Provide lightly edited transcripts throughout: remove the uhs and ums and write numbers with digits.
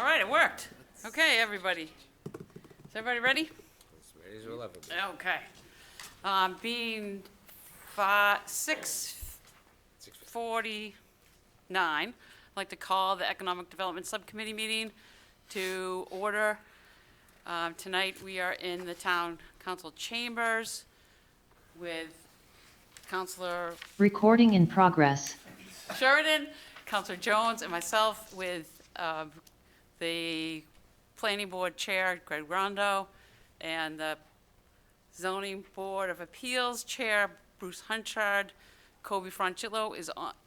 All right, it worked. Okay, everybody. Is everybody ready? As ready as we'll ever be. Okay. Being 6:49, I'd like to call the Economic Development Subcommittee meeting to order. Tonight, we are in the Town Council chambers with Councilor Recording in progress. Sheridan, Councilor Jones, and myself with the Planning Board Chair, Greg Rondo, and the Zoning Board of Appeals Chair, Bruce Hunchard. Kobe Franchillo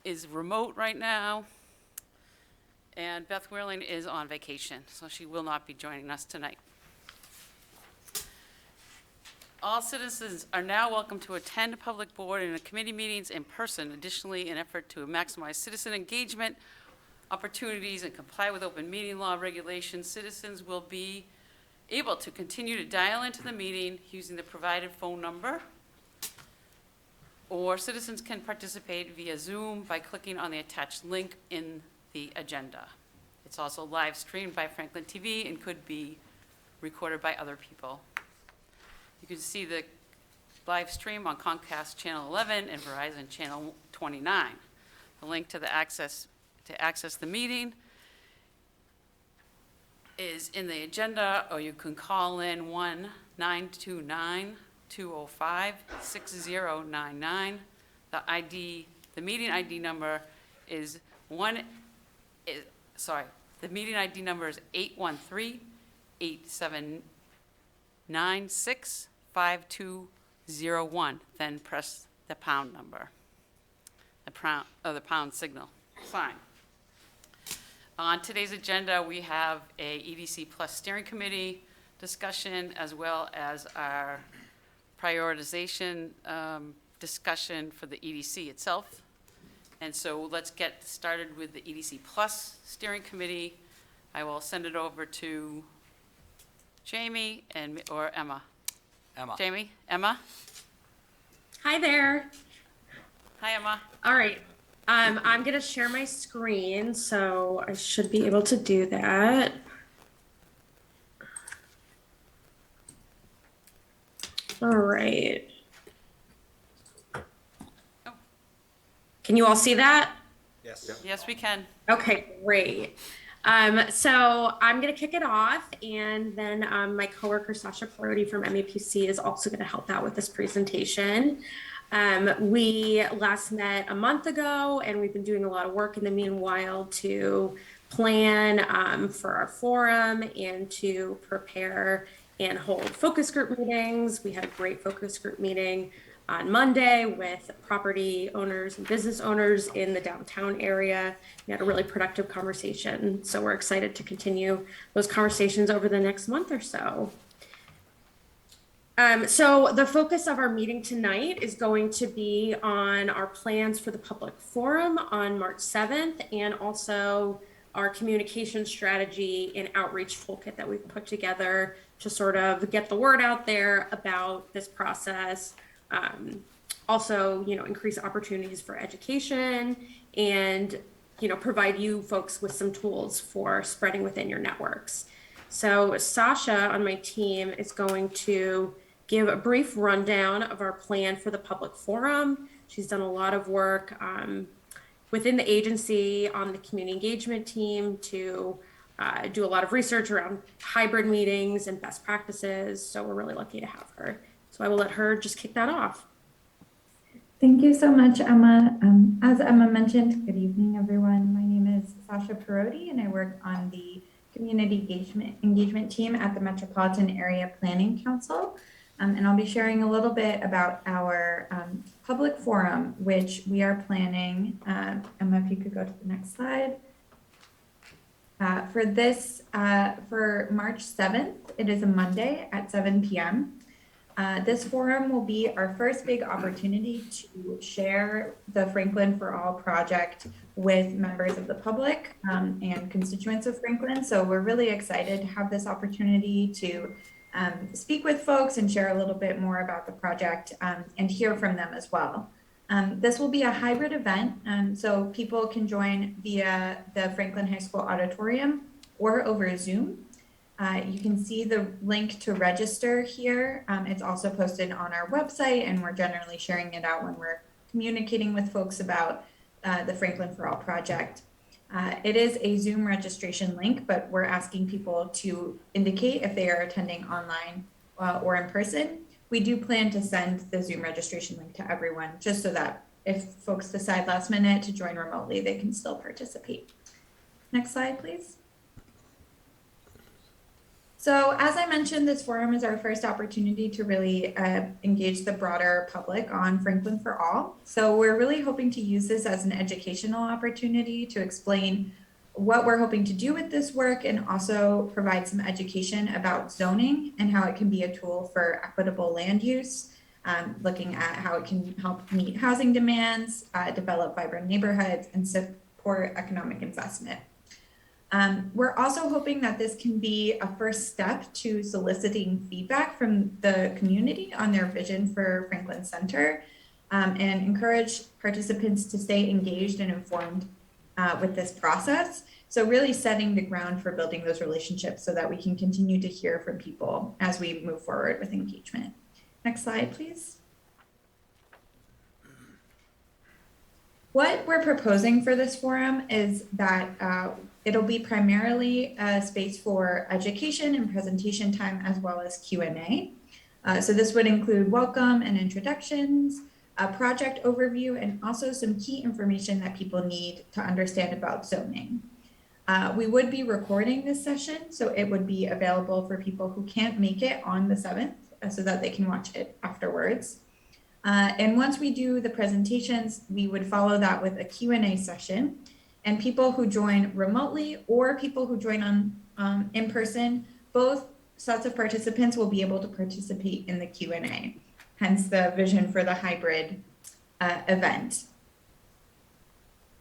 is remote right now, and Beth Whirling is on vacation, so she will not be joining us tonight. All citizens are now welcome to attend public board and committee meetings in person. Additionally, in an effort to maximize citizen engagement opportunities and comply with open meeting law regulations, citizens will be able to continue to dial into the meeting using the provided phone number, or citizens can participate via Zoom by clicking on the attached link in the agenda. It's also live streamed by Franklin TV and could be recorded by other people. You can see the live stream on Comcast Channel 11 and Verizon Channel 29. The link to access the meeting is in the agenda, or you can call in 1-929-205-6099. The meeting ID number is the meeting ID number is 813-879-5201. Then press the pound number, the pound signal. Fine. On today's agenda, we have a EDC Plus Steering Committee discussion, as well as our prioritization discussion for the EDC itself. And so let's get started with the EDC Plus Steering Committee. I will send it over to Jamie or Emma. Emma. Jamie? Emma? Hi there. Hi, Emma. All right. I'm going to share my screen, so I should be able to do that. All right. Oh. Can you all see that? Yes. Yes, we can. Okay, great. So I'm going to kick it off, and then my coworker Sasha Parodi from MAPC is also going to help out with this presentation. We last met a month ago, and we've been doing a lot of work in the meanwhile to plan for our forum and to prepare and hold focus group meetings. We had a great focus group meeting on Monday with property owners and business owners in the downtown area. We had a really productive conversation, so we're excited to continue those conversations over the next month or so. So the focus of our meeting tonight is going to be on our plans for the public forum on March 7th, and also our communication strategy and outreach toolkit that we've put together to sort of get the word out there about this process. Also, increase opportunities for education and, provide you folks with some tools for spreading within your networks. So Sasha on my team is going to give a brief rundown of our plan for the public forum. She's done a lot of work within the agency on the community engagement team to do a lot of research around hybrid meetings and best practices. So we're really lucky to have her. So I will let her just kick that off. Thank you so much, Emma. As Emma mentioned, good evening, everyone. My name is Sasha Parodi, and I work on the community engagement team at the Metropolitan Area Planning Council. And I'll be sharing a little bit about our public forum, which we are planning. Emma, if you could go to the next slide. For March 7th, it is a Monday at 7 p.m. This forum will be our first big opportunity to share the Franklin for All project with members of the public and constituents of Franklin. So we're really excited to have this opportunity to speak with folks and share a little bit more about the project and hear from them as well. This will be a hybrid event, so people can join via the Franklin High School auditorium or over Zoom. You can see the link to register here. It's also posted on our website, and we're generally sharing it out when we're communicating with folks about the Franklin for All project. It is a Zoom registration link, but we're asking people to indicate if they are attending online or in person. We do plan to send the Zoom registration link to everyone, just so that if folks decide last minute to join remotely, they can still participate. Next slide, please. So as I mentioned, this forum is our first opportunity to really engage the broader public on Franklin for All. So we're really hoping to use this as an educational opportunity to explain what we're hoping to do with this work, and also provide some education about zoning and how it can be a tool for equitable land use, looking at how it can help meet housing demands, develop vibrant neighborhoods, and support economic investment. We're also hoping that this can be a first step to soliciting feedback from the community on their vision for Franklin Center, and encourage participants to stay engaged and informed with this process. So really setting the ground for building those relationships so that we can continue to hear from people as we move forward with engagement. Next slide, please. What we're proposing for this forum is that it'll be primarily a space for education and presentation time, as well as Q&A. So this would include welcome and introductions, a project overview, and also some key information that people need to understand about zoning. We would be recording this session, so it would be available for people who can't make it on the 7th, so that they can watch it afterwards. And once we do the presentations, we would follow that with a Q&A session, and people who join remotely or people who join on in person, both sets of participants will be able to participate in the Q&A, hence the vision for the hybrid event.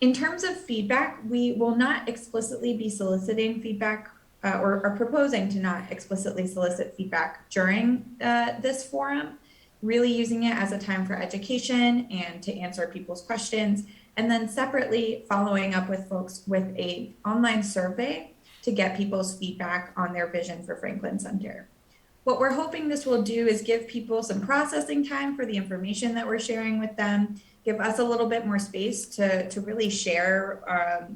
In terms of feedback, we will not explicitly be soliciting feedback or are proposing to not explicitly solicit feedback during this forum, really using it as a time for education and to answer people's questions, and then separately following up with folks with an online survey to get people's feedback on their vision for Franklin Center. What we're hoping this will do is give people some processing time for the information that we're sharing with them, give us a little bit more space to really share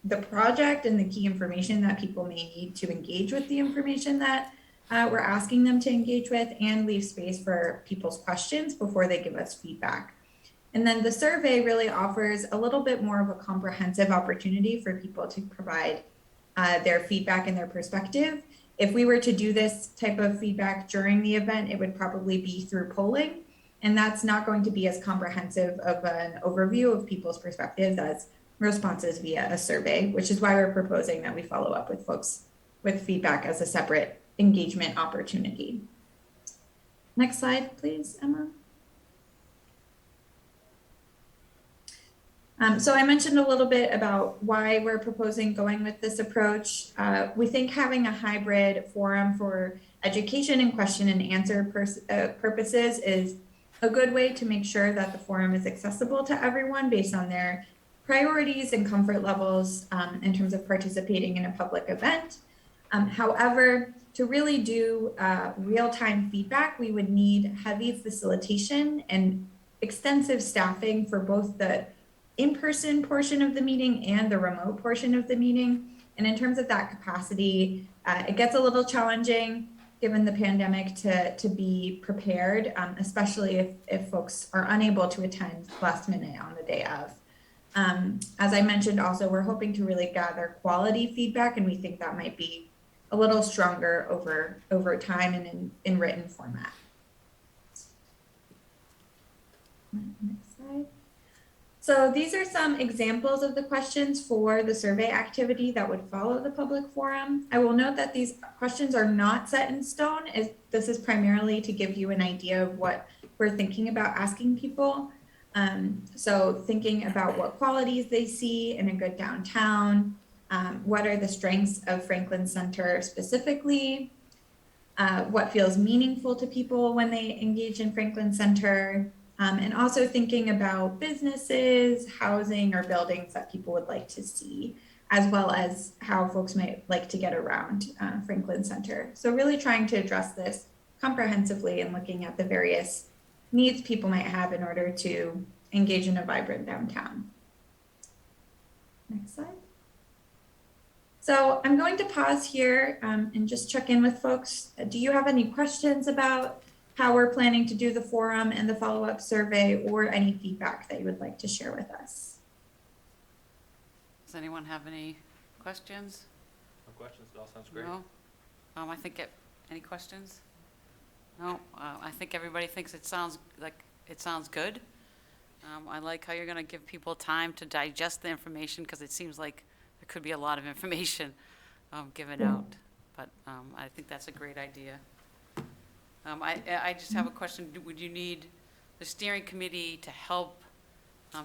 the project and the key information that people may need to engage with the information that we're asking them to engage with, and leave space for people's questions before they give us feedback. And then the survey really offers a little bit more of a comprehensive opportunity for people to provide their feedback and their perspective. If we were to do this type of feedback during the event, it would probably be through polling, and that's not going to be as comprehensive of an overview of people's perspectives as responses via a survey, which is why we're proposing that we follow up with folks with feedback as a separate engagement opportunity. Next slide, please, Emma. So I mentioned a little bit about why we're proposing going with this approach. We think having a hybrid forum for education and question and answer purposes is a good way to make sure that the forum is accessible to everyone based on their priorities and comfort levels in terms of participating in a public event. However, to really do real-time feedback, we would need heavy facilitation and extensive staffing for both the in-person portion of the meeting and the remote portion of the meeting. And in terms of that capacity, it gets a little challenging given the pandemic to be prepared, especially if folks are unable to attend last minute on the day of. As I mentioned also, we're hoping to really gather quality feedback, and we think that might be a little stronger over time and in written format. Next slide. So these are some examples of the questions for the survey activity that would follow the public forum. I will note that these questions are not set in stone. This is primarily to give you an idea of what we're thinking about asking people. So thinking about what qualities they see in a good downtown, what are the strengths of Franklin Center specifically, what feels meaningful to people when they engage in Franklin Center, and also thinking about businesses, housing, or buildings that people would like to see as well as how folks might like to get around Franklin Center. So really trying to address this comprehensively and looking at the various needs people might have in order to engage in a vibrant downtown. Next slide. So I'm going to pause here and just check in with folks. Do you have any questions about how we're planning to do the forum and the follow-up survey, or any feedback that you would like to share with us? Does anyone have any questions? No questions, it all sounds great. No? I think, any questions? No? I think everybody thinks it sounds good. I like how you're gonna give people time to digest the information, because it seems like there could be a lot of information given out. But I think that's a great idea. I just have a question. Would you need the steering committee to help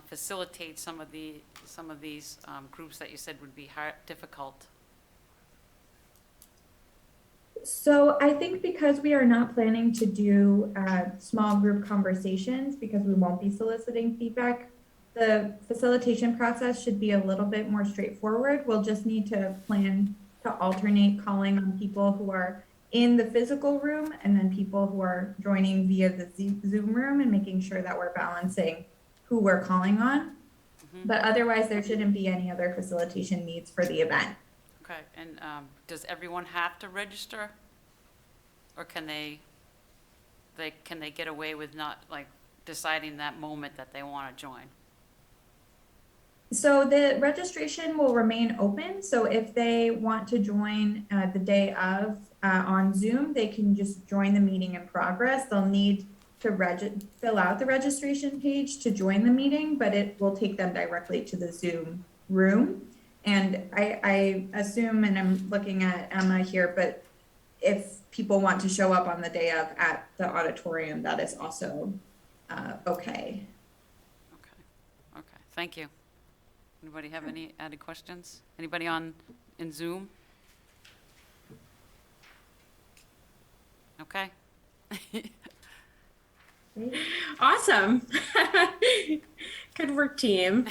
facilitate some of these groups that you said would be difficult? So I think because we are not planning to do small group conversations, because we won't be soliciting feedback, the facilitation process should be a little bit more straightforward. We'll just need to plan to alternate calling on people who are in the physical room and then people who are joining via the Zoom room, and making sure that we're balancing who we're calling on. But otherwise, there shouldn't be any other facilitation needs for the event. Okay, and does everyone have to register? Or can they get away with not, like, deciding that moment that they want to join? So the registration will remain open. So if they want to join the day of on Zoom, they can just join the meeting in progress. They'll need to fill out the registration page to join the meeting, but it will take them directly to the Zoom room. And I assume, and I'm looking at Emma here, but if people want to show up on the day of at the auditorium, that is also okay. Okay, thank you. Anybody have any added questions? Anybody in Zoom? Okay. Awesome. Good work, team.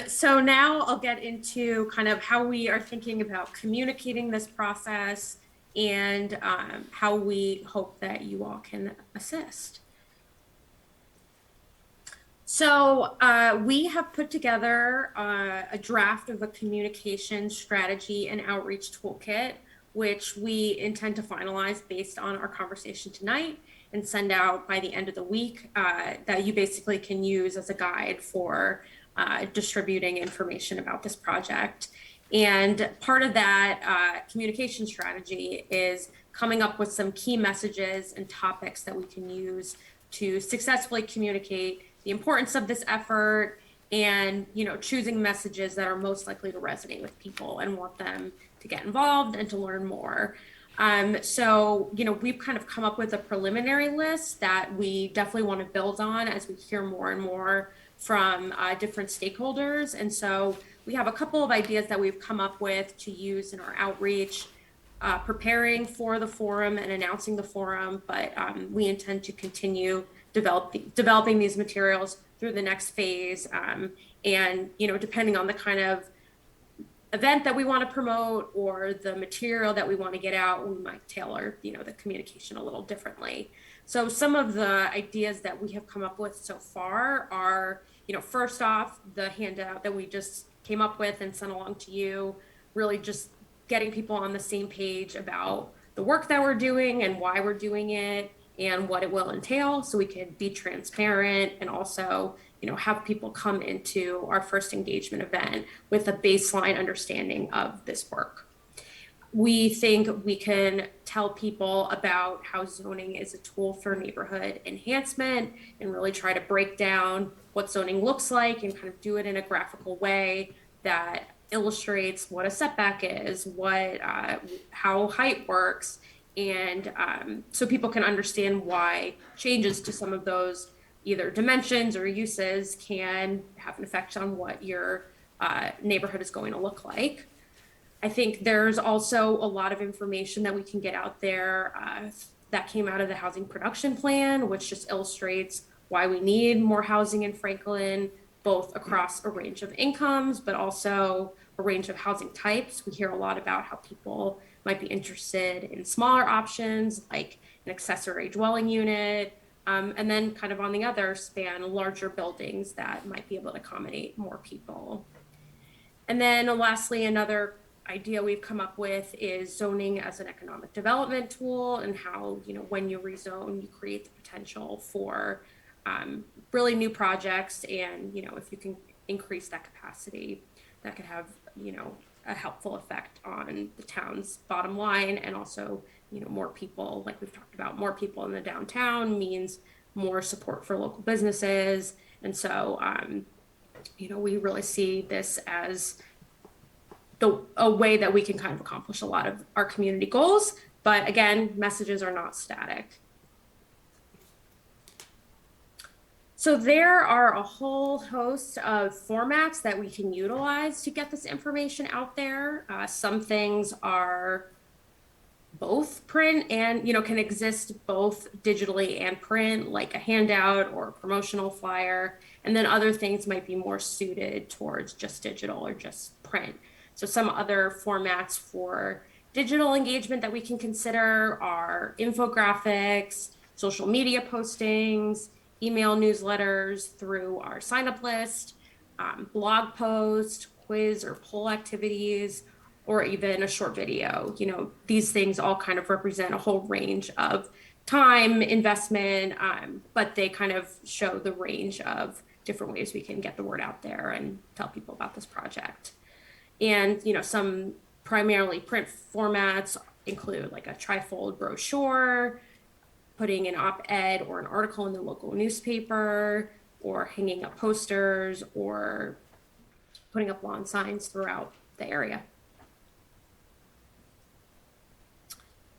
So now I'll get into kind of how we are thinking about communicating this process and how we hope that you all can assist. So we have put together a draft of a communication strategy and outreach toolkit, which we intend to finalize based on our conversation tonight and send out by the end of the week, that you basically can use as a guide for distributing information about this project. And part of that communication strategy is coming up with some key messages and topics that we can use to successfully communicate the importance of this effort, and choosing messages that are most likely to resonate with people and want them to get involved and to learn more. So we've kind of come up with a preliminary list that we definitely want to build on as we hear more and more from different stakeholders. And so we have a couple of ideas that we've come up with to use in our outreach, preparing for the forum and announcing the forum, but we intend to continue developing these materials through the next phase. And depending on the kind of event that we want to promote or the material that we want to get out, we might tailor the communication a little differently. So some of the ideas that we have come up with so far are, first off, the handout that we just came up with and sent along to you, really just getting people on the same page about the work that we're doing and why we're doing it and what it will entail, so we can be transparent and also have people come into our first engagement event with a baseline understanding of this work. We think we can tell people about how zoning is a tool for neighborhood enhancement and really try to break down what zoning looks like and kind of do it in a graphical way that illustrates what a setback is, how height works, and so people can understand why changes to some of those either dimensions or uses can have an effect on what your neighborhood is going to look like. I think there's also a lot of information that we can get out there that came out of the housing production plan, which just illustrates why we need more housing in Franklin, both across a range of incomes, but also a range of housing types. We hear a lot about how people might be interested in smaller options like an accessory dwelling unit, and then kind of on the other span, larger buildings that might be able to accommodate more people. And then lastly, another idea we've come up with is zoning as an economic development tool, and how, when you rezone, you create the potential for really new projects. And, if you can increase that capacity, that could have, a helpful effect on the town's bottom line. And also, more people, like we've talked about, more people in the downtown means more support for local businesses. And so, we really see this as a way that we can kind of accomplish a lot of our community goals. But again, messages are not static. So there are a whole host of formats that we can utilize to get this information out there. Some things are both print and, can exist both digitally and print, like a handout or a promotional flyer. And then other things might be more suited towards just digital or just print. So some other formats for digital engagement that we can consider are infographics, social media postings, email newsletters through our sign up list, blog post, quiz or poll activities, or even a short video. These things all kind of represent a whole range of time investment, but they kind of show the range of different ways we can get the word out there and tell people about this project. And, some primarily print formats include like a trifold brochure, putting an op-ed or an article in the local newspaper, or hanging up posters, or putting up lawn signs throughout the area.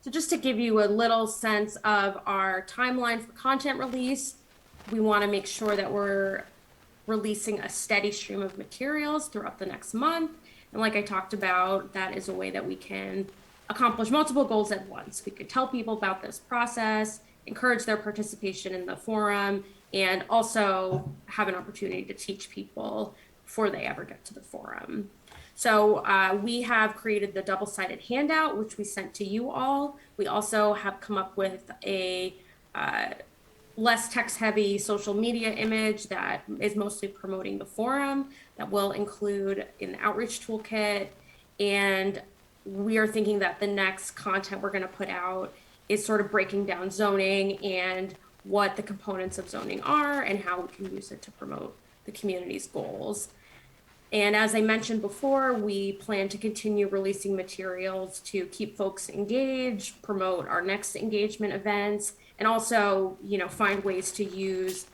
So just to give you a little sense of our timeline for content release, we want to make sure that we're releasing a steady stream of materials throughout the next month. And like I talked about, that is a way that we can accomplish multiple goals at once. We could tell people about this process, encourage their participation in the forum, and also have an opportunity to teach people before they ever get to the forum. So we have created the double-sided handout, which we sent to you all. We also have come up with a less text-heavy social media image that is mostly promoting the forum, that will include an outreach toolkit. And we are thinking that the next content we're going to put out is sort of breaking down zoning and what the components of zoning are and how we can use it to promote the community's goals. And as I mentioned before, we plan to continue releasing materials to keep folks engaged, promote our next engagement events, and also, find ways to use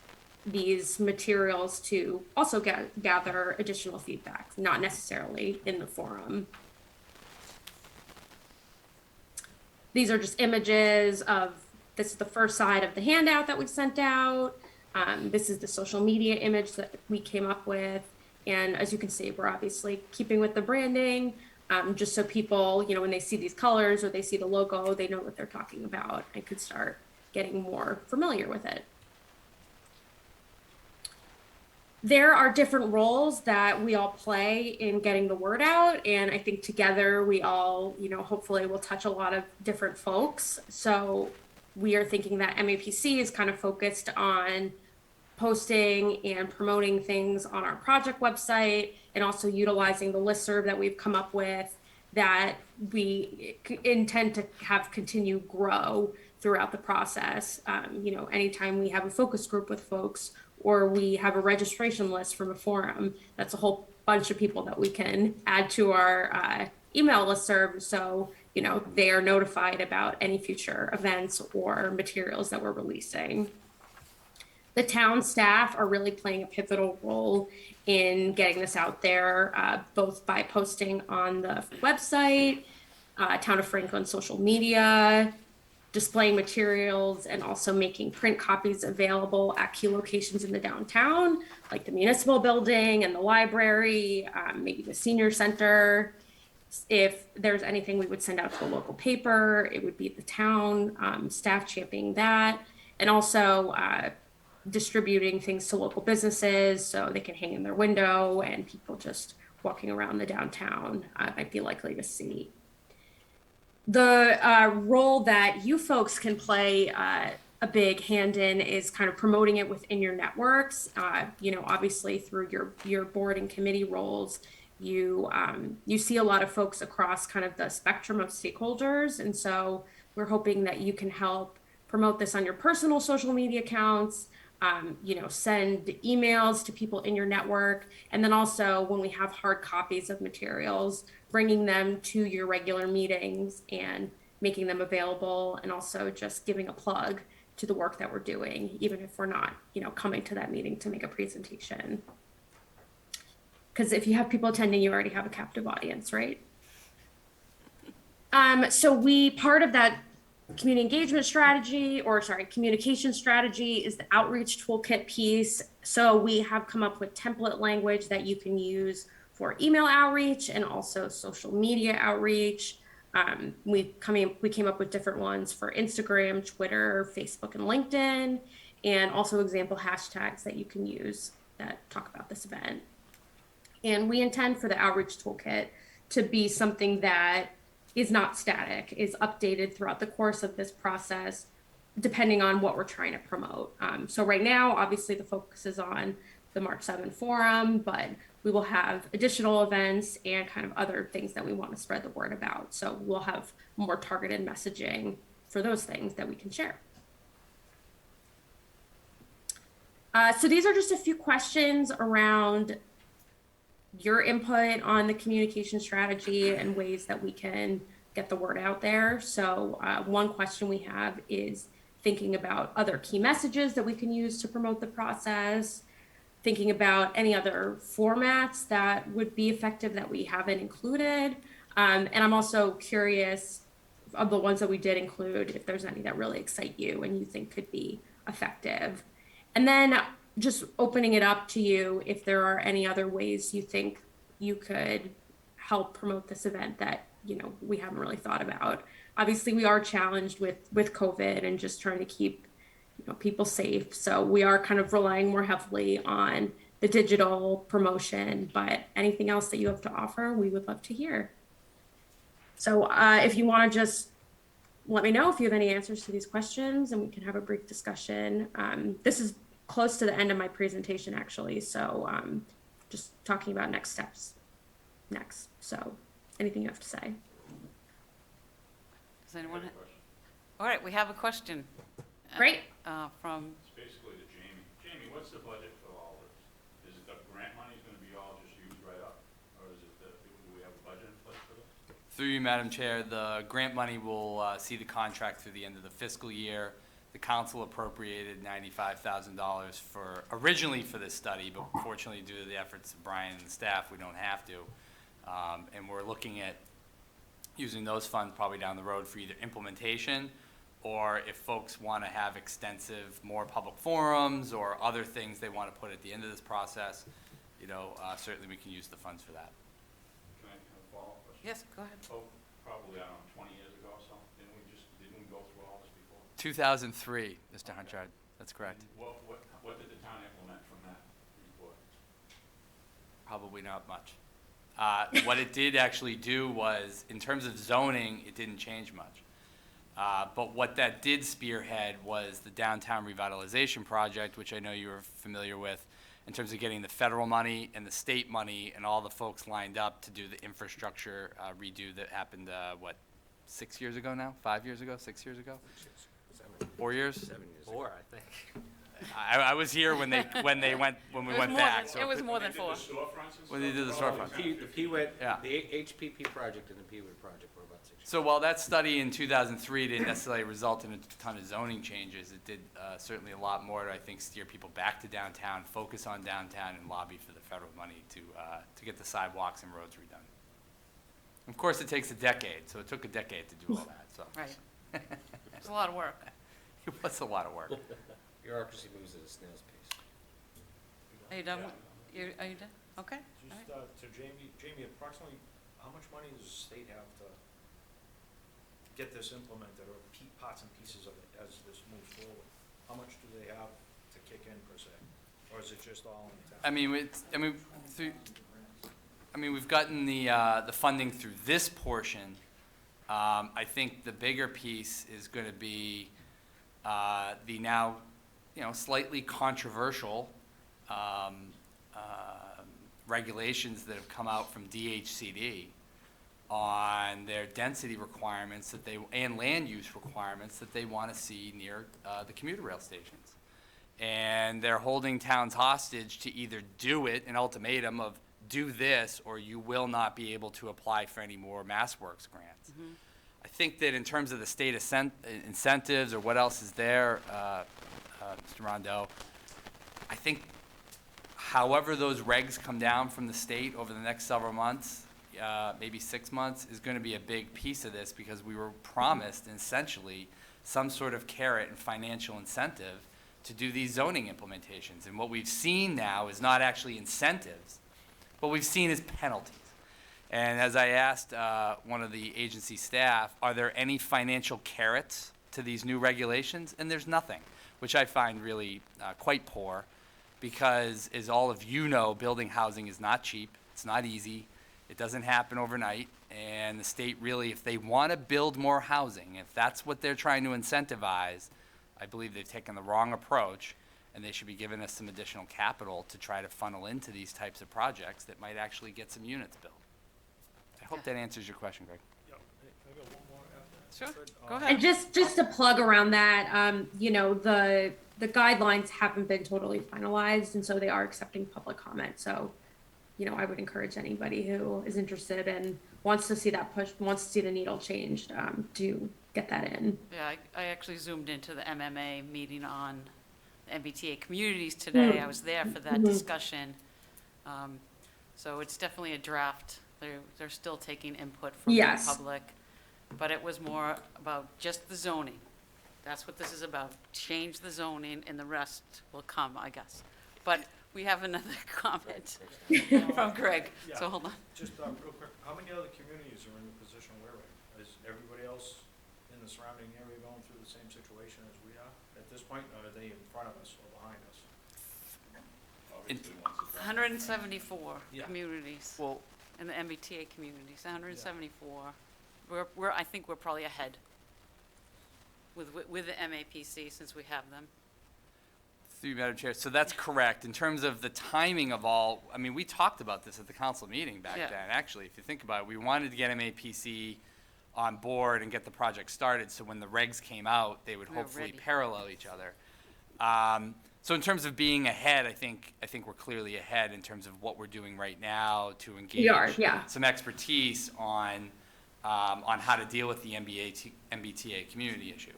these materials to also gather additional feedback, not necessarily in the forum. These are just images of, this is the first side of the handout that we sent out. This is the social media image that we came up with. And as you can see, we're obviously keeping with the branding, just so people, when they see these colors or they see the logo, they know what they're talking about and could start getting more familiar with it. There are different roles that we all play in getting the word out. And I think together we all, hopefully will touch a lot of different folks. So we are thinking that MAPC is kind of focused on posting and promoting things on our project website, and also utilizing the listserv that we've come up with that we intend to have continue grow throughout the process. Anytime we have a focus group with folks, or we have a registration list from a forum, that's a whole bunch of people that we can add to our email listserv. So, they are notified about any future events or materials that we're releasing. The town staff are really playing a pivotal role in getting this out there, both by posting on the website, Town of Franklin social media, displaying materials, and also making print copies available at key locations in the downtown, like the municipal building and the library, maybe the senior center. If there's anything we would send out to a local paper, it would be the town staff championing that. And also distributing things to local businesses so they can hang in their window and people just walking around the downtown might be likely to see. The role that you folks can play a big hand in is kind of promoting it within your networks. Obviously through your board and committee roles, you see a lot of folks across kind of the spectrum of stakeholders, and so we're hoping that you can help promote this on your personal social media accounts. Send emails to people in your network, and then also when we have hard copies of materials, bringing them to your regular meetings and making them available, and also just giving a plug to the work that we're doing, even if we're not, coming to that meeting to make a presentation. Because if you have people attending, you already have a captive audience, right? So part of that communication strategy is the outreach toolkit piece. So we have come up with template language that you can use for email outreach and also social media outreach. We came up with different ones for Instagram, Twitter, Facebook, and LinkedIn, and also example hashtags that you can use that talk about this event. And we intend for the outreach toolkit to be something that is not static, is updated throughout the course of this process, depending on what we're trying to promote. So right now, obviously the focus is on the March 7 forum, but we will have additional events and kind of other things that we want to spread the word about. So we'll have more targeted messaging for those things that we can share. So these are just a few questions around your input on the communication strategy and ways that we can get the word out there. So one question we have is thinking about other key messages that we can use to promote the process, thinking about any other formats that would be effective that we haven't included. And I'm also curious of the ones that we did include, if there's any that really excite you and you think could be effective. And then just opening it up to you if there are any other ways you think you could help promote this event that we haven't really thought about. Obviously, we are challenged with COVID and just trying to keep people safe. So we are kind of relying more heavily on the digital promotion, but anything else that you have to offer, we would love to hear. So if you want to just let me know if you have any answers to these questions and we can have a brief discussion. This is close to the end of my presentation, actually. So just talking about next steps next. So anything you have to say? Does anyone? All right, we have a question. Great. From. It's basically to Jamie. Jamie, what's the budget for all this? Is it the grant money's going to be all just used right up? Or is it do we have a budget in place for this? Through you, Madam Chair, the grant money will see the contract through the end of the fiscal year. The council appropriated $95,000 originally for this study, but fortunately due to the efforts of Brian and the staff, we don't have to. And we're looking at using those funds probably down the road for either implementation, or if folks want to have extensive, more public forums or other things they want to put at the end of this process, certainly we can use the funds for that. Can I have a follow-up question? Yes, go ahead. Oh, probably, I don't know, 20 years ago or so. Didn't we go through all this before? 2003, Mr. Hunchard, that's correct. What did the town implement from that report? Probably not much. What it did actually do was, in terms of zoning, it didn't change much. But what that did spearhead was the downtown revitalization project, which I know you were familiar with, in terms of getting the federal money and the state money and all the folks lined up to do the infrastructure redo that happened, 6 years ago now? 5 years ago? 6 years ago? 4 years? 7 years. 4, I think. I was here when we went back. So It was more than Did 4. the storefronts and when they stuff? did the storefront. The P-WIT, Yeah. the HPP project and the P-WIT project were about 6 years. So while that study in 2003 didn't necessarily result in a ton of zoning changes, it did certainly a lot more to, I think, steer people back to downtown, focus on downtown, and lobby for the federal money to get the sidewalks and roads redone. Of course, it takes a decade, so it took a decade to do all that. So Right. It's a lot of work. it was a lot of work. Bureaucracy moves at a snail's pace. Are you done? Yeah. Are you done? Okay. Just to Jamie, approximately how much money does the state have to get this implemented, or parts and pieces of it as this moves forward? How much do they have to kick in per se? Or is it just all in the town? I mean, we've gotten the funding through this portion. I think the bigger piece is gonna be, the now, slightly controversial, regulations that have come out from DHCD on their density requirements and land use requirements that they wanna see near, the commuter rail stations. And they're holding towns hostage to either do it, an ultimatum of do this, or you will not be able to apply for any more MassWorks grants. I think that in terms of the state incentives or what else is there, Mr. Rondeau, I think however those regs come down from the state over the next several months, maybe 6 months, is gonna be a big piece of this, because we were promised essentially some sort of carrot and financial incentive to do these zoning implementations. And what we've seen now is not actually incentives, what we've seen is penalties. And as I asked one of the agency staff, are there any financial carrots to these new regulations? And there's nothing, which I find really quite poor, because as all of you know, building housing is not cheap, it's not easy, it doesn't happen overnight, and the state really, if they want to build more housing, if that's what they're trying to incentivize, I believe they've taken the wrong approach, and they should be giving us some additional capital to try to funnel into these types of projects that might actually get some units built. I hope that answers your question, Greg. Yeah, I got one more after. Sure, Fred, go um, ahead. And just to plug around that, the guidelines haven't been totally finalized, and so they are accepting public comment. So, I would encourage anybody who is interested and wants to see that push, wants to see the needle changed, to get that in. Yeah, I actually zoomed into the MMA meeting on MBTA communities today. I was there for that discussion. So it's definitely a draft. They're still taking input from the Yes. public. But it was more about just the zoning. That's what this is about. Change the zoning and the rest will come, I guess. But we have another comment from Greg. So Yeah. hold on. Just real quick, how many other communities are in the position we're in? Is everybody else in the surrounding area going through the same situation as we are at this point, or are they in front of us or behind us? Obviously, once it's done. 174 Yeah. communities Well, in the MBTA communities, 174. I think we're probably ahead with the MAPC since we have them. through you, Madam Chair, so that's correct. In terms of the timing of all, I mean, we talked about this at the council meeting back Yeah. then, actually, if you think about it. We wanted to get MAPC on board and get the project started, so when the regs came out, they would We were hopefully ready. parallel each other. So in terms of being ahead, I think we're clearly ahead in terms of what we're doing right now to engage We are, yeah. some expertise on how to deal with the MBTA community issue.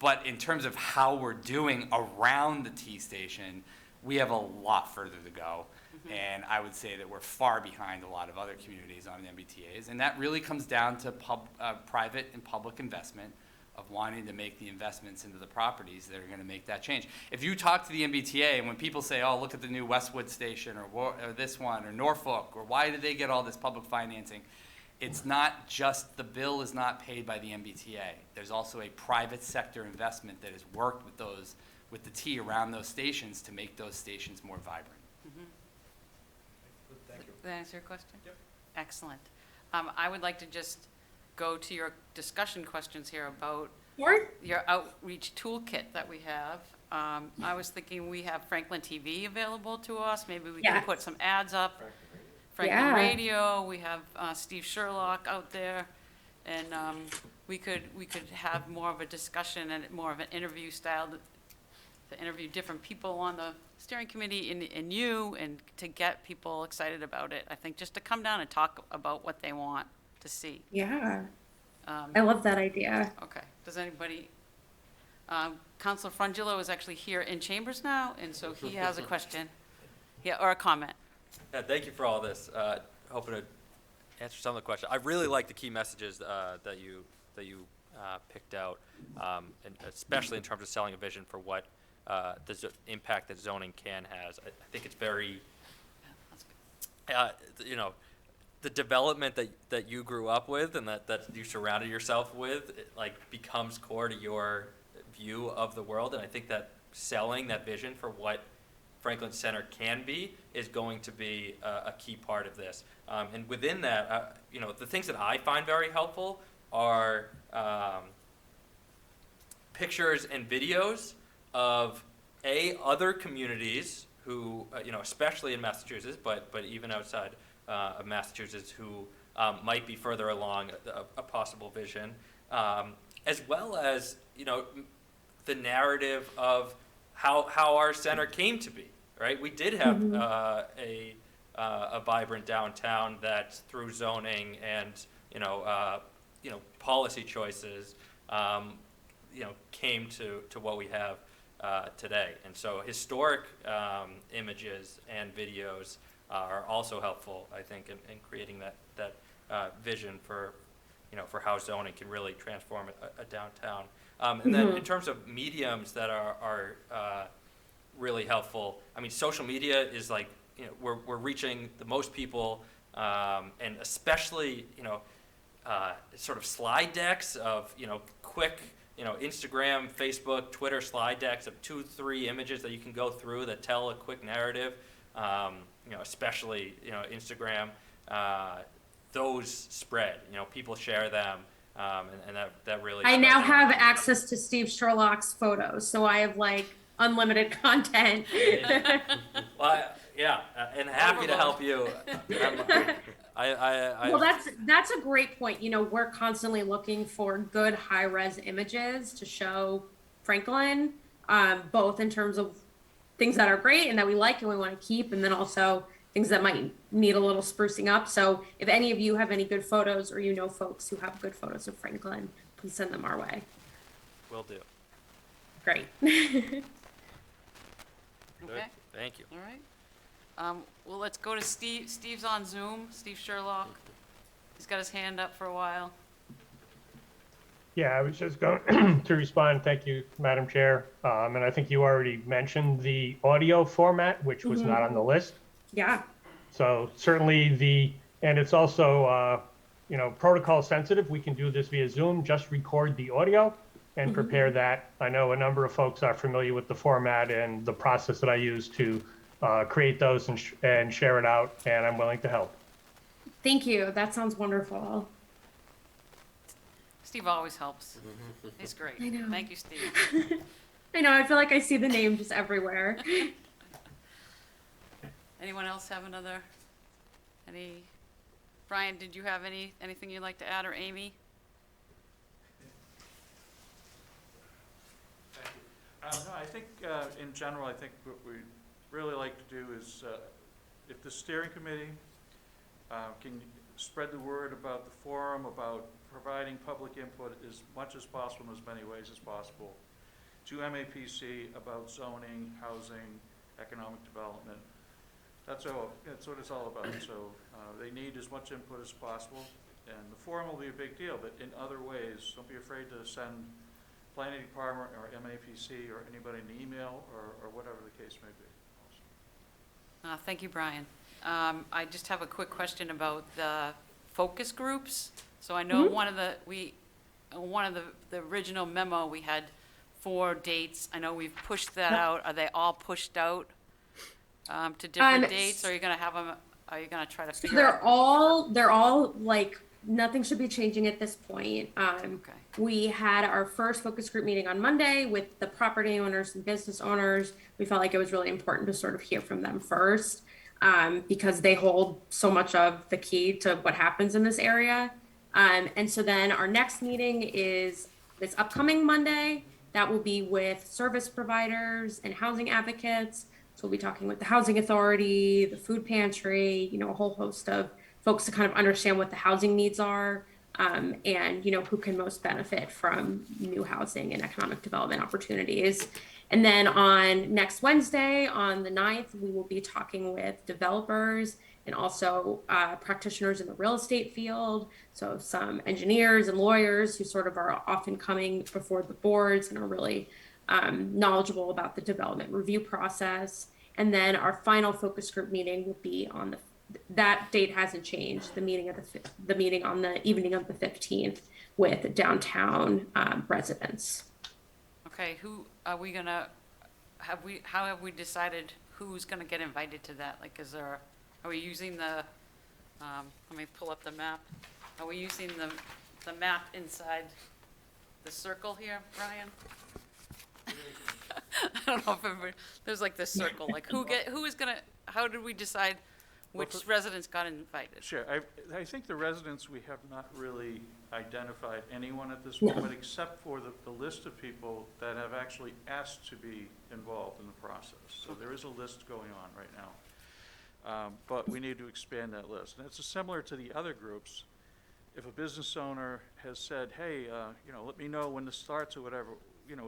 But in terms of how we're doing around the T station, we have a lot further to go. And I would say that we're far behind a lot of other communities on MBTA's. And that really comes down to private and public investment of wanting to make the investments into the properties that are going to make that change. If you talk to the MBTA, and when people say, oh, look at the new Westwood station, or this one, or Norfolk, or why did they get all this public financing? It's not just, the bill is not paid by the MBTA. There's also a private sector investment that has worked with the T around those stations to make those stations more vibrant. Thank you. Did that answer your question? Yep. Excellent. I would like to just go to your discussion questions here about Or your outreach toolkit that we have. I was thinking we have Franklin TV available to us. Maybe we can Yes. put some ads up. Franklin Yeah. Radio, we have Steve Sherlock out there. And we could have more of a discussion and more of an interview style to interview different people on the steering committee and you, and to get people excited about it. I think just to come down and talk about what they want to see. yeah, Um, I love that idea. Okay, does anybody, Counselor Frangillo is actually here in chambers now, and so he has a question, yeah, or a comment. Yeah, thank you for all this. Hoping to answer some of the questions. I really like the key messages that you picked out, and especially in terms of selling a vision for what the impact that zoning can has. I think it's very, Yeah, that's good. the development that you grew up with and that you surrounded yourself with, it, becomes core to your view of the world. And I think that selling that vision for what Franklin Center can be is going to be a key part of this. And within that, the things that I find very helpful are pictures and videos of other communities who, especially in Massachusetts, but even outside of Massachusetts, who might be further along a possible vision, as well as the narrative of how our center came to be. Right, we did have a vibrant downtown that through zoning and policy choices, came to what we have today. And so historic images and videos are also helpful, I think, in creating that vision for how zoning can really transform a downtown. And then in terms of mediums that are really helpful, I mean, social media is like, we're reaching the most people, and especially, sort of slide decks of, quick, Instagram, Facebook, Twitter slide decks of 2-3 images that you can go through that tell a quick narrative, especially, Instagram, those spread, people share them, and that really. I now spreads have around. access to Steve Sherlock's photos, so I have like unlimited content. Well, yeah, and happy to help you. Well, that's a great point. We're constantly looking for good high-res images to show Franklin, both in terms of things that are great and that we like and we want to keep, and then also things that might need a little sprucing up. So if any of you have any good photos, or folks who have good photos of Franklin, please send them our way. Will do. Great. Okay, Thank you. all right. Well, let's go to Steve. Steve's on Zoom, Steve Sherlock. He's got his hand up for a while. Yeah, I was just going to respond. Thank you, Madam Chair. And I think you already mentioned the audio format, which was not on the list. Yeah. So certainly and it's also, protocol sensitive. We can do this via Zoom, just record the audio and prepare that. I know a number of folks are familiar with the format and the process that I use to create those and share it out, and I'm willing to help. Thank you. That sounds wonderful. Steve always helps. He's great. I know. Thank you, Steve. I know. I feel like I see the name just everywhere. Anyone else have Brian, did you have anything you'd like to add, or Amy? No, I think, in general, I think what we really like to do is, if the steering committee can spread the word about the forum, about providing public input as much as possible in as many ways as possible to MAPC about zoning, housing, economic development. That's what it's all about. So they need as much input as possible, and the forum will be a big deal, but in other ways, don't be afraid to send planning department or MAPC or anybody an email or whatever the case may be. Thank you, Brian. I just have a quick question about the focus groups. So I know one of the original memo, we had 4 dates. I know we've pushed that out. Are they all pushed out to different dates? Or are you going to have them? Are you going to try to So figure out? they're all like, nothing should be changing at this point. Okay. We had our first focus group meeting on Monday with the property owners and business owners. We felt like it was really important to sort of hear from them first, because they hold so much of the key to what happens in this area. And so then our next meeting is this upcoming Monday. That will be with service providers and housing advocates. So we'll be talking with the Housing Authority, the food pantry, a whole host of folks to kind of understand what the housing needs are, and who can most benefit from new housing and economic development opportunities. And then on next Wednesday, on the 9th, we will be talking with developers and also practitioners in the real estate field. So some engineers and lawyers who sort of are often coming before the boards and are really knowledgeable about the development review process. And then our final focus group meeting will be on that date hasn't changed. The meeting on the evening of the 15th with downtown residents. Okay, who are we gonna? how have we decided who's gonna get invited to that? Like, are we using let me pull up the map. Are we using the map inside the circle here, Brian? I don't know if there's like this circle, like who is gonna, how did we decide which residents got invited? Sure, I think the residents, we have not really identified anyone at this moment, except for the list of people that have actually asked to be involved in the process. So there is a list going on right now. But we need to expand that list. And it's similar to the other groups. If a business owner has said, hey, let me know when this starts or whatever,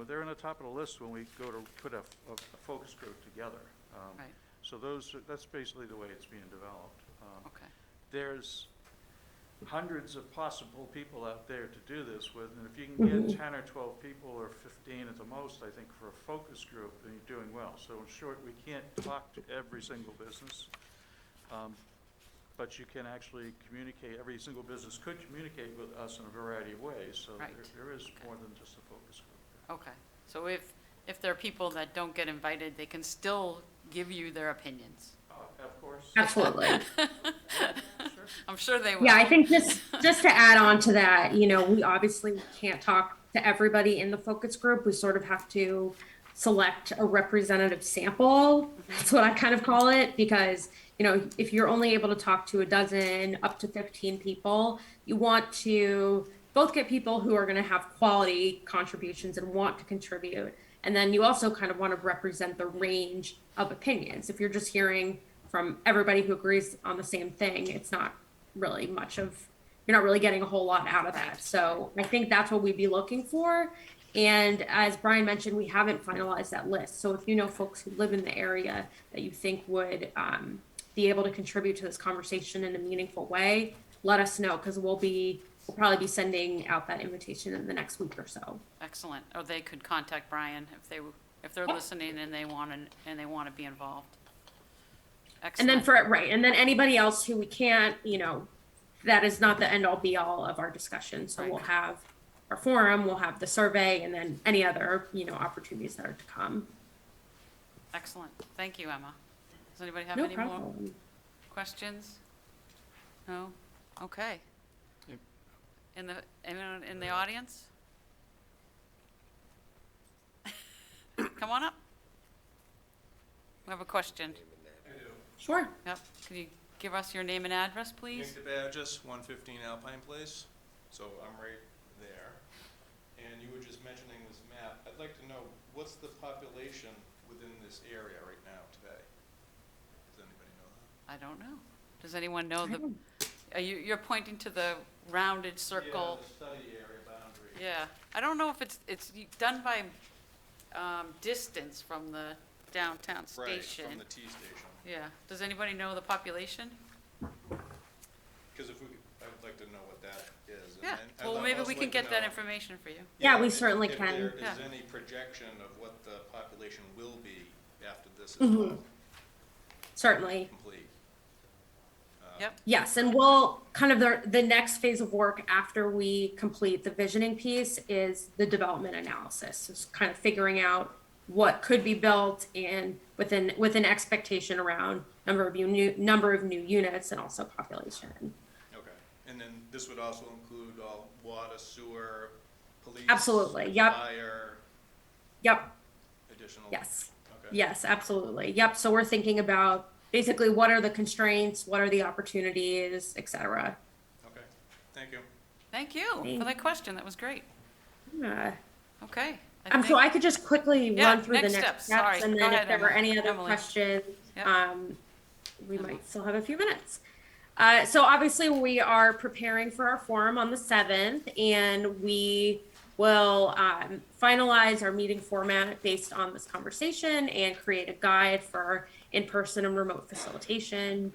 they're on the top of the list when we go to put a focus group together. Right, So that's basically the way it's being developed. okay, There's hundreds of possible people out there to do this with, and if you can get 10 or 12 people or 15 at the most, I think for a focus group, then you're doing well. So in short, we can't talk to every single business, but you can actually communicate, every single business could communicate with us in a variety of ways. So Right. there is Okay. more than just a focus group. okay. So if there are people that don't get invited, they can still give you their opinions. Of course. Absolutely. Sure. I'm sure they will. Yeah, I think just to add on to that, we obviously can't talk to everybody in the focus group. We sort of have to select a representative sample. That's what I kind of call it, because, if you're only able to talk to a dozen, up to 15 people, you want to both get people who are going to have quality contributions and want to contribute. And then you also kind of want to represent the range of opinions. If you're just hearing from everybody who agrees on the same thing, it's not really you're not really getting a whole lot out of that. So I think that's what we'd be looking for. And as Brian mentioned, we haven't finalized that list. So if you know folks who live in the area that you think would be able to contribute to this conversation in a meaningful way, let us know, because we'll probably be sending out that invitation in the next week or so. Excellent. Or they could contact Brian if they're listening and they want to be involved. And then Excellent. and then anybody else who we can't, that is not the end all be all of our discussion. So Right. we'll have our forum, we'll have the survey, and then any other, opportunities that are to come. Excellent. Thank you, Emma. Does anybody have No any more problem. questions? No? Okay. Yep. Anyone in the audience? Come on up. We have a question. Sure. Yep. Can you give us your name and address, please? Nick DeBadges, 115 Alpine Place, so I'm right there. And you were just mentioning this map. I'd like to know, what's the population within this area right now today? Does anybody know that? I don't know. Does anyone know you're pointing to the rounded circle? Yeah, the study area boundary. Yeah. I don't know if it's done by distance from the downtown Right, station. from the T station. Yeah. Does anybody know the population? Because I would like to know what that is. And Yeah. then I'd Well, maybe also we can like to get that know- information for you. Yeah, we if- certainly if can. there Yeah. is any projection of what the population will be after this is Mhm. all Certainly. complete. Yep. Yes, and we'll kind of the next phase of work after we complete the visioning piece is the development analysis. It's kind of figuring out what could be built and with an expectation around number of new units and also population. Okay, and then this would also include all water, sewer, police? Absolutely, yep. Fire, Yep. additional? Yes. Okay. Yes, absolutely. Yep. So we're thinking about basically what are the constraints, what are the opportunities, et cetera. Okay, thank you. Thank you for that question. That was great. Okay. So I could just quickly Yeah, run through the next next steps. steps, Sorry. and Go then ahead, if there were Emily. any other Emily. questions, Yep. we might still have a few minutes. So obviously we are preparing for our forum on the 7th, and we will finalize our meeting format based on this conversation and create a guide for in-person and remote facilitation.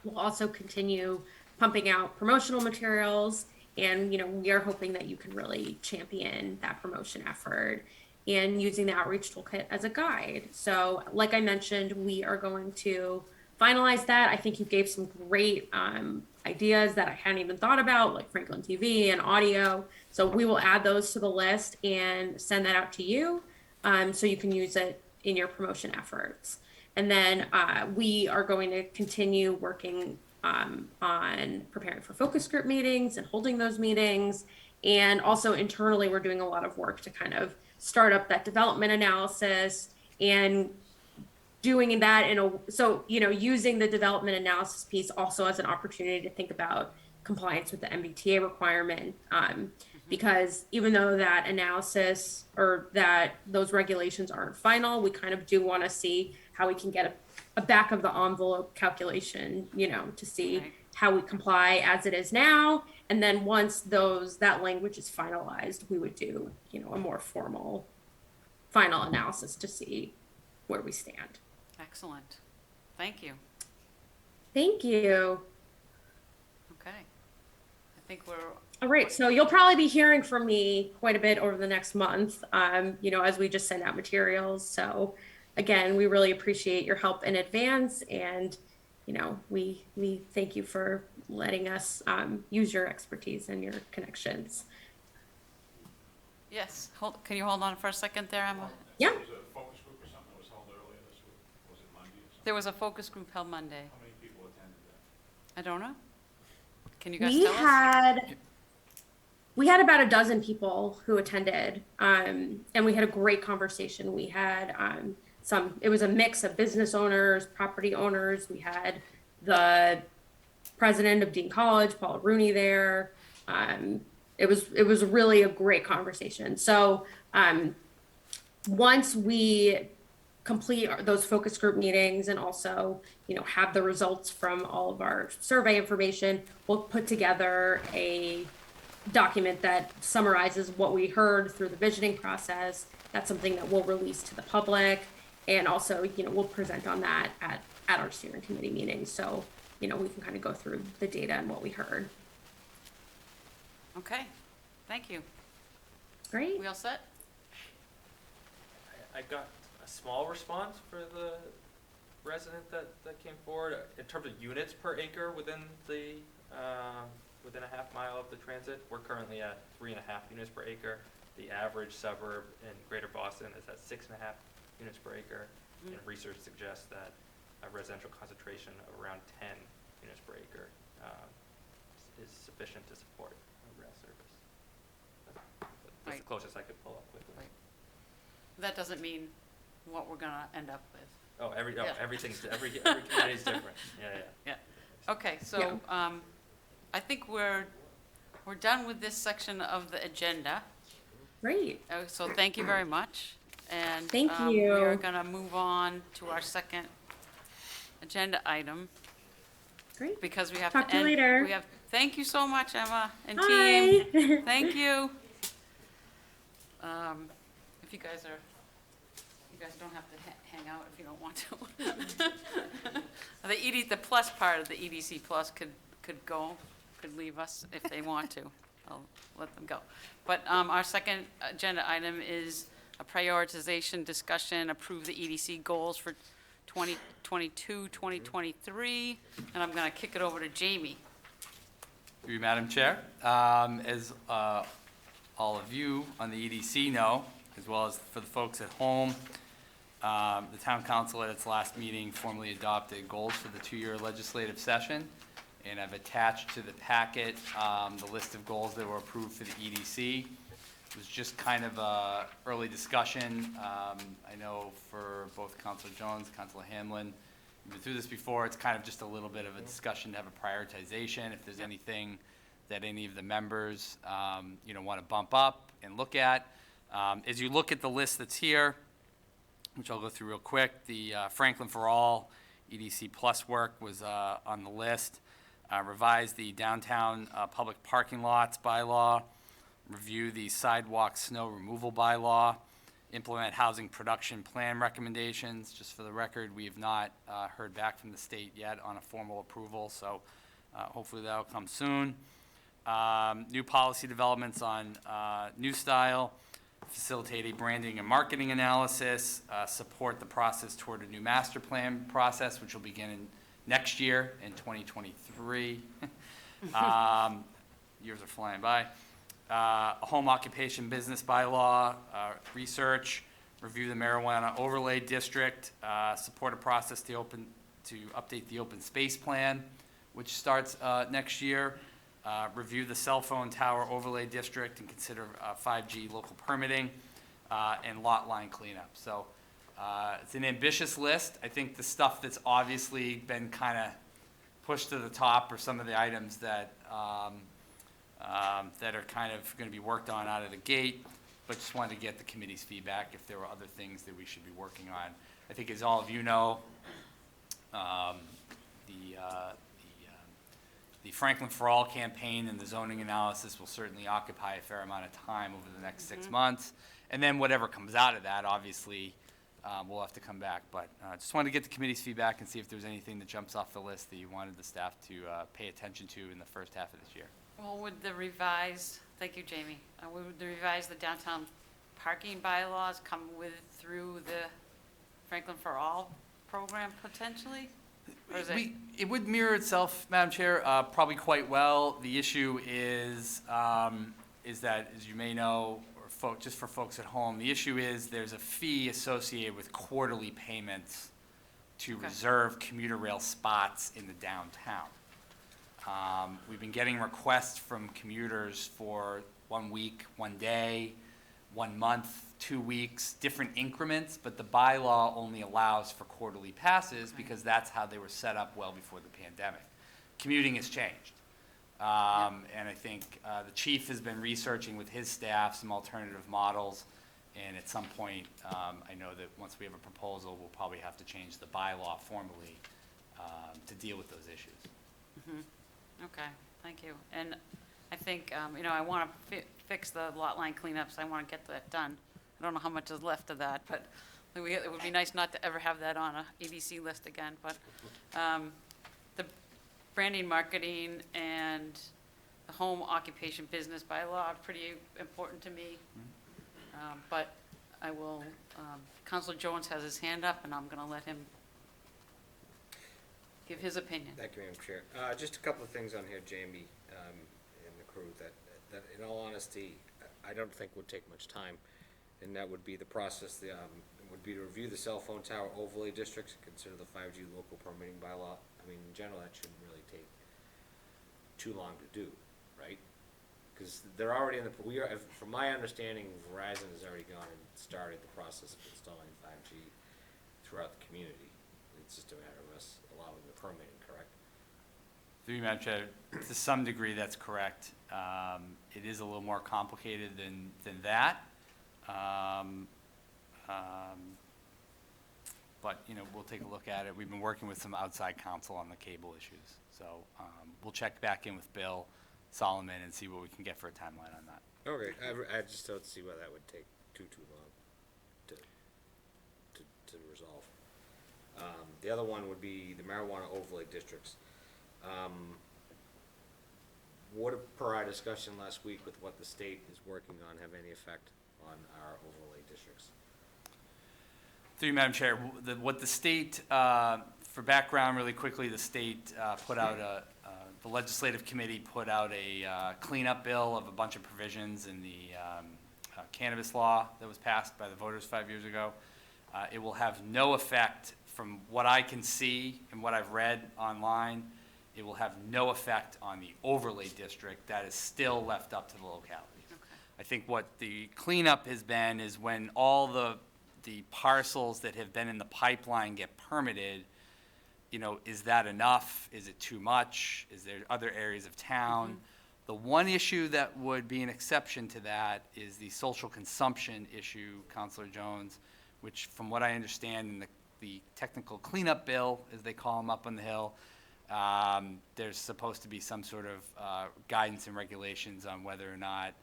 We'll also continue pumping out promotional materials, and we are hoping that you can really champion that promotion effort and using the outreach toolkit as a guide. So like I mentioned, we are going to finalize that. I think you gave some great ideas that I hadn't even thought about, like Franklin TV and audio. So we will add those to the list and send that out to you, so you can use it in your promotion efforts. And then we are going to continue working on preparing for focus group meetings and holding those meetings. And also internally, we're doing a lot of work to kind of start up that development analysis and doing that using the development analysis piece also as an opportunity to think about compliance with the MBTA requirement. Because even though that analysis or that those regulations aren't final, we kind of do want to see how we can get a back of the envelope calculation, to see Right. how we comply as it is now. And then once that language is finalized, we would do, a more formal final analysis to see where we stand. Excellent. Thank you. Thank you. Okay. I think we're, All right, so you'll probably be hearing from me quite a bit over the next month, as we just send out materials. So again, we really appreciate your help in advance, and we thank you for letting us use your expertise and your connections. yes, can you hold on for a second there, Emma? Yeah. There was a focus group or something that was held earlier this week. Was it Monday or something? There was a focus group held Monday. How many people attended that? I don't know. Can you guys We tell us? had about a dozen people who attended, and we had a great conversation. We had it was a mix of business owners, property owners. We had the president of Dean College, Paul Rooney, there. It was really a great conversation. So once we complete those focus group meetings and also have the results from all of our survey information, we'll put together a document that summarizes what we heard through the visioning process. That's something that we'll release to the public, and also we'll present on that at our steering committee meetings, so we can kind of go through the data and what we heard. Okay, thank you. Great. We all set? I got a small response for the resident that came forward. In terms of units per acre within a half mile of the transit, we're currently at 3.5 units per acre. The average suburb in Greater Boston is at 6.5 units per acre. And research suggests that a residential concentration of around 10 units per acre is sufficient to support a rail service. That's Right. the closest I could pull up quickly. Right. That doesn't mean what we're gonna end up with. Yeah. Everything's, every community is different. Yeah. Okay, so, I think we're done with this section of the agenda. Great. So thank you very much. And Thank we are you. gonna move on to our second agenda item, Great. because we have Talk to to you end. later. Thank you so much, Emma and Hi. team. Thank you. If you guys don't have to hang out if you don't want to. The plus part of the EDC plus could leave us if they want to. I'll let them go. But our second agenda item is a prioritization discussion, approve the EDC goals for 2022, 2023, and I'm gonna kick it over to Jamie. Through you, Madam Chair. As all of you on the EDC know, as well as for the folks at home, the Town Council at its last meeting formally adopted goals for the two-year legislative session, and I've attached to the packet the list of goals that were approved for the EDC. It was just kind of a early discussion. I know for both Councilor Jones, Councilor Hamlin, we've been through this before. It's kind of just a little bit of a discussion to have a prioritization. If there's anything that any of the members, want to bump up and look at. As you look at the list that's here, which I'll go through real quick, the Franklin for All EDC Plus work was on the list. Revise the downtown public parking lots bylaw, review the sidewalk snow removal bylaw, implement housing production plan recommendations. Just for the record, we have not heard back from the state yet on a formal approval, so hopefully that'll come soon. New policy developments on New Style, facilitate a branding and marketing analysis, support the process toward a new master plan process, which will begin next year in 2023. Years are flying by. A home occupation business bylaw, research, review the marijuana overlay district, support a process to update the open space plan, which starts next year, review the cell phone tower overlay district and consider 5G local permitting, and lot line cleanup. So it's an ambitious list. I think the stuff that's obviously been kind of pushed to the top are some of the items that that are kind of going to be worked on out of the gate, but just wanted to get the committee's feedback if there were other things that we should be working on. I think, as all of you know, the Franklin for All campaign and the zoning analysis will certainly occupy a fair amount of time over the next 6 months. And then whatever comes out of that, obviously, we'll have to come back. But just wanted to get the committee's feedback and see if there's anything that jumps off the list that you wanted the staff to pay attention to in the first half of this year. Well, would the revised, thank you, Jamie, would the revised the downtown parking bylaws come through the Franklin for All program potentially? Or is it? It would mirror itself, Madam Chair, probably quite well. The issue is that, as you may know, or just for folks at home, the issue is there's a fee associated with quarterly payments to reserve commuter rail spots in the downtown. We've been getting requests from commuters for 1 week, 1 day, 1 month, 2 weeks, different increments, but the bylaw only allows for quarterly passes because that's how they were set up well before the pandemic. Commuting has changed. And I think the chief has been researching with his staff some alternative models, and at some point, I know that once we have a proposal, we'll probably have to change the bylaw formally to deal with those issues. Mm-hmm. Okay, thank you. And I think, I want to fix the lot line cleanups. I want to get that done. I don't know how much is left of that, but it would be nice not to ever have that on a EDC list again. But the branding, marketing, and the home occupation business bylaw are pretty important to me. But I will, Councilor Jones has his hand up, and I'm going to let him give his opinion. Thank you, Madam Chair. Just a couple of things on here, Jamie, and the crew, that in all honesty, I don't think would take much time. And that would be the process, would be to review the cell phone tower overlay districts, and consider the 5G local permitting bylaw. I mean, in general, that shouldn't really take too long to do, right? Because they're already in from my understanding, Verizon has already gone and started the process of installing 5G throughout the community. It's just a matter of us allowing the permitting, correct? Through you, Madam Chair, to some degree, that's correct. It is a little more complicated than that. But, we'll take a look at it. We've been working with some outside counsel on the cable issues. So we'll check back in with Bill Solomon and see what we can get for a timeline on that. Okay, I just don't see why that would take too long to resolve. The other one would be the marijuana overlay districts. Would, per our discussion last week with what the state is working on, have any effect on our overlay districts? Through you, Madam Chair, what the state, for background really quickly, the state put out the legislative committee put out a cleanup bill of a bunch of provisions in the cannabis law that was passed by the voters 5 years ago. It will have no effect, from what I can see and what I've read online. It will have no effect on the overlay district. That is still left up to the locality. Okay. I think what the cleanup has been is when all the parcels that have been in the pipeline get permitted, is that enough? Is it too much? Is there other areas of town? Mm-hmm. The one issue that would be an exception to that is the social consumption issue, Councilor Jones, which, from what I understand in the technical cleanup bill, as they call them up on the Hill, there's supposed to be some sort of guidance and regulations on whether or not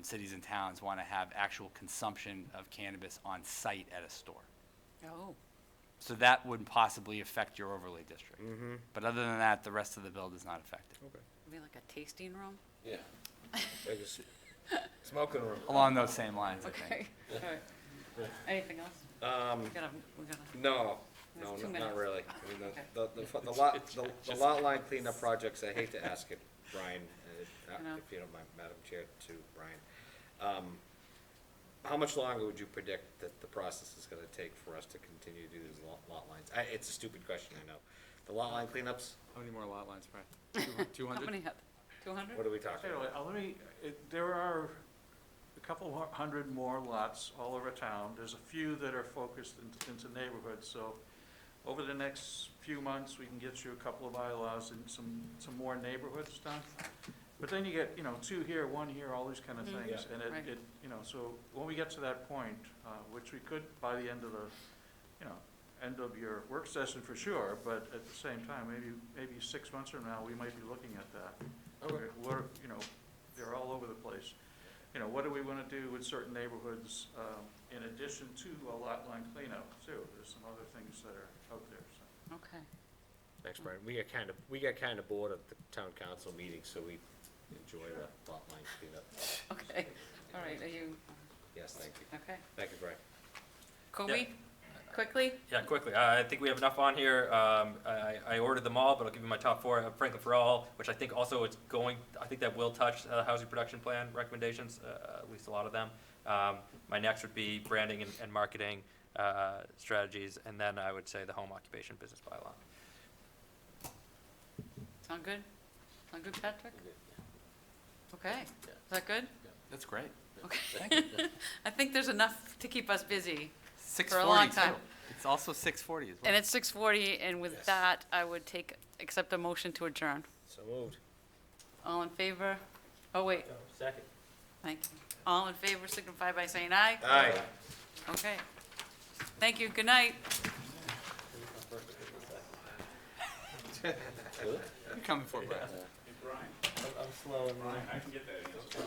cities and towns want to have actual consumption of cannabis on site at a store. Oh. So that would possibly affect your overlay district. Mm-hmm. But other than that, the rest of the bill does not affect it. Okay. Maybe like a tasting room? Yeah. Like a smoking room. Along those same lines, I Okay. think. All right. Anything else? We gotta. No, There's 2 not minutes. really. I mean, Okay. the lot line cleanup projects, I hate to ask it, Brian, No. if you don't mind, Madam Chair, to Brian. How much longer would you predict that the process is gonna take for us to continue to do these lot lines? It's a stupid question, I know. The lot line cleanups, How many more lot lines, Brian? How 200? many have, 200? what are we talking Anyway, about? there are a couple hundred more lots all over town. There's a few that are focused into neighborhoods, so over the next few months, we can get you a couple of bylaws and some more neighborhoods done. But then you get, 2 here, 1 here, all these kind of Mhm. things, and Right. so when we get to that point, which we could by the end of the, end of your work session for sure, but at the same time, maybe 6 months from now, we might be looking at that. Okay. They're all over the place. What do we want to do with certain neighborhoods, in addition to a lot line cleanup too? There's some other things that are out there, so. Okay. Thanks, Brian. We got kinda bored of the town council meetings, so we enjoy the lot line cleanup. Okay, all right, are you, Yes, thank you. okay. Thank you, Brian. Kobe, quickly? Yeah, quickly. I think we have enough on here. I ordered them all, but I'll give you my top 4. Franklin for All, which I think also I think that will touch housing production plan recommendations, at least a lot of them. My next would be branding and marketing strategies, and then I would say the home occupation business bylaw. Sound good? Sound good, Patrick? Okay, is that good? That's great. Okay. I think there's enough to keep us busy. 6:40 a long too. time. It's also 6:40 as well. And it's 6:40, and with Yes. that, I would accept a motion to adjourn. So moved. All in favor? Oh, wait, Second. thank you. All in favor signify by saying aye. Aye. Okay. Thank you, good night. You're coming for Brian. Hey, Brian, I'm slow in Brian, I can get that answer.